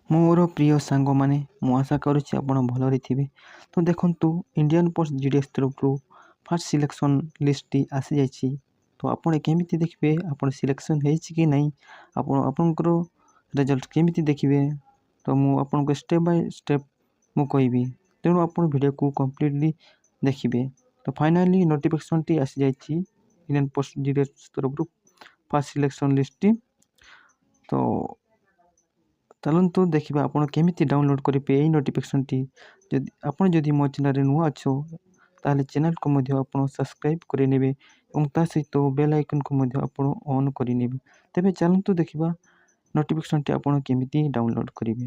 ମୋର ପ୍ରିୟ ସାଙ୍ଗମାନେ, ମୁଁ ଆଶା କରୁଛି ଆପଣ ଭଲରେ ଥିବେ। ତ ଦେଖନ୍ତୁ, ଇଣ୍ଡିଆନ୍ ପୋଷ୍ଟ GDS ତରଫରୁ ଫାର୍ଷ୍ଟ ସିଲେକ୍ସନ୍ ଲିଷ୍ଟଟି ଆସିଯାଇଛି। ତ ଆପଣ କେମିତି ଦେଖିବେ ଆପଣ ସିଲେକ୍ସନ୍ ହେଇଛି କି ନାହିଁ, ଆପଣଙ୍କର ରେଜଲ୍ଟ କେମିତି ଦେଖିବେ, ତ ମୁଁ ଆପଣଙ୍କୁ ଷ୍ଟେପ୍ ବାଇ ଷ୍ଟେପ୍ ମୁଁ କହିବି। ତେଣୁ ଆପଣ ଭିଡ଼ିଓକୁ କମ୍ପ୍ଲିଟଲି ଦେଖିବେ। ତ ଫାଇନାଲି ନୋଟିଫିକେସନ୍ଟି ଆସିଯାଇଛି ଇଣ୍ଡିଆନ୍ ପୋଷ୍ଟ GDS ତରଫରୁ ଫାର୍ଷ୍ଟ ସିଲେକ୍ସନ୍ ଲିଷ୍ଟଟି। ତ ଚାଲନ୍ତୁ ଦେଖିବା ଆପଣ କେମିତି ଡାଉନଲୋଡ଼ କରିବେ ଏଇ ନୋଟିଫିକେସନ୍ଟି। ଯଦି ମୋ ଚ୍ୟାନେଲରେ ନୂଆ ଅଛ, ତାହେଲେ ଚ୍ୟାନେଲକୁ ମଧ୍ୟ ଆପଣ ସବସ୍କ୍ରାଇବ୍ କରିନେବେ ଏବଂ ତା ସହିତ ବେଲ୍ ଆଇକନ୍କୁ ମଧ୍ୟ ଆପଣ ଅନ୍ କରିନେବେ। ତେବେ ଚାଲନ୍ତୁ ଦେଖିବା ନୋଟିଫିକେସନ୍ଟି ଆପଣ କେମିତି ଡାଉନଲୋଡ଼ କରିବେ।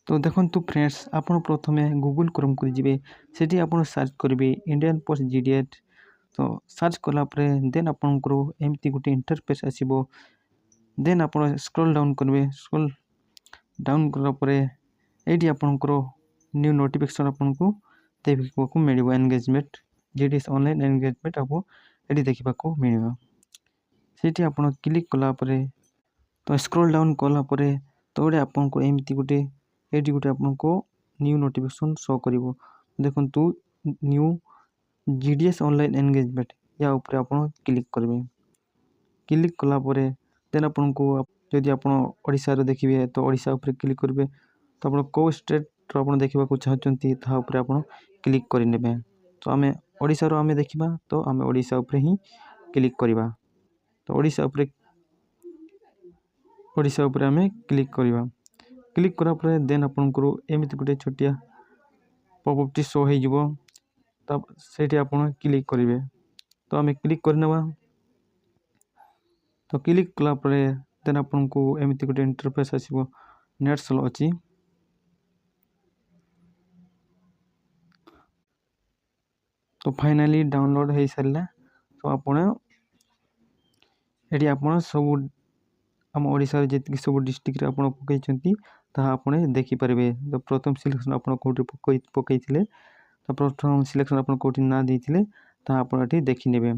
ତ ଦେଖନ୍ତୁ ଫ୍ରେଣ୍ଡସ୍, ଆପଣ ପ୍ରଥମେ ଗୁଗୁଲ୍ କ୍ରୋମ୍କୁ ଯିବେ। ସେଠି ଆପଣ ସର୍ଚ୍ଚ କରିବେ ଇଣ୍ଡିଆନ୍ ପୋଷ୍ଟ GDS। ତ ସର୍ଚ୍ଚ କଲା ପରେ ଦେନ୍ ଆପଣଙ୍କର ଏମିତି ଗୋଟେ ଇଣ୍ଟରଫେସ୍ ଆସିବ। ଦେନ୍ ଆପଣ ସ୍କ୍ରୋଲ୍ ଡାଉନ୍ କରିବେ। ସ୍କ୍ରୋଲ୍ ଡାଉନ୍ କଲା ପରେ ଏଇଠି ଆପଣଙ୍କର ନ୍ୟୁ ନୋଟିଫିକେସନ୍ ଆପଣଙ୍କୁ ଦେଖିବାକୁ ମିଳିବ। ଏନ୍ଗେଜମେଣ୍ଟ GDS ଅନଲାଇନ୍ ଏନ୍ଗେଜମେଣ୍ଟ ଆପଣ ଏଠି ଦେଖିବାକୁ ମିଳିବ। ସେଇଠି ଆପଣ କ୍ଲିକ୍ କଲା ପରେ ତ ସ୍କ୍ରୋଲ୍ ଡାଉନ୍ କଲା ପରେ ତଳେ ଆପଣଙ୍କୁ ଏମିତି ଗୋଟେ ଏଇଠି ଗୋଟେ ଆପଣଙ୍କୁ ନ୍ୟୁ ନୋଟିଫିକେସନ୍ ଶୋ କରିବ। ଦେଖନ୍ତୁ ନ୍ୟୁ GDS ଅନଲାଇନ୍ ଏନ୍ଗେଜମେଣ୍ଟ, ୟା ଉପରେ ଆପଣ କ୍ଲିକ୍ କରିବେ। କ୍ଲିକ୍ କଲା ପରେ ଦେନ୍ ଆପଣଙ୍କୁ ଯଦି ଆପଣ ଓଡ଼ିଶାର ଦେଖିବେ ତ ଓଡ଼ିଶା ଉପରେ କ୍ଲିକ୍ କରିବେ। ତ ଆପଣ କେଉଁ ଷ୍ଟେଟ୍ର ଆପଣ ଦେଖିବାକୁ ଚାହୁଁଛନ୍ତି ତାହା ଉପରେ ଆପଣ କ୍ଲିକ୍ କରିନେବେ। ତ ଆମେ ଓଡ଼ିଶାର ଦେଖିବା, ତ ଆମେ ଓଡ଼ିଶା ଉପରେ ହିଁ କ୍ଲିକ୍ କରିବା। ତ ଓଡ଼ିଶା ଉପରେ ଆମେ କ୍ଲିକ୍ କରିବା। କ୍ଲିକ୍ କଲା ପରେ ଦେନ୍ ଆପଣଙ୍କର ଏମିତି ଗୋଟେ ଛୋଟିଆ ପପଅପ୍ଟି ଶୋ ହୋଇଯିବ। ତ ସେଇଠି ଆପଣ କ୍ଲିକ୍ କରିବେ। ତ ଆମେ କ୍ଲିକ୍ କରିନେବା। ତ କ୍ଲିକ୍ କଲା ପରେ ଦେନ୍ ଆପଣଙ୍କୁ ଏମିତି ଗୋଟେ ଇଣ୍ଟରଫେସ୍ ଆସିବ। ନେଟ୍ ସ୍ଲୋ ଅଛି। ତ ଫାଇନାଲି ଡାଉନଲୋଡ଼ ହେଇସାରିଲା। ତ ଆପଣ ଏଠି ଆପଣ ସବୁ ଆମ ଓଡ଼ିଶାରେ ଯେତିକି ସବୁ ଡିଷ୍ଟ୍ରିକ୍ଟରେ ଆପଣ ପକାଇଛନ୍ତି ତାହା ଆପଣ ଦେଖିପାରିବେ। ତ ପ୍ରଥମ ସିଲେକ୍ସନ୍ ଆପଣ କେଉଁଠି ପକାଇଥିଲେ, ତ ପ୍ରଥମ ସିଲେକ୍ସନ୍ ଆପଣ କେଉଁଠି ନାଁ ଦେଇଥିଲେ ତାହା ଆପଣ ଏଠି ଦେଖିନେବେ।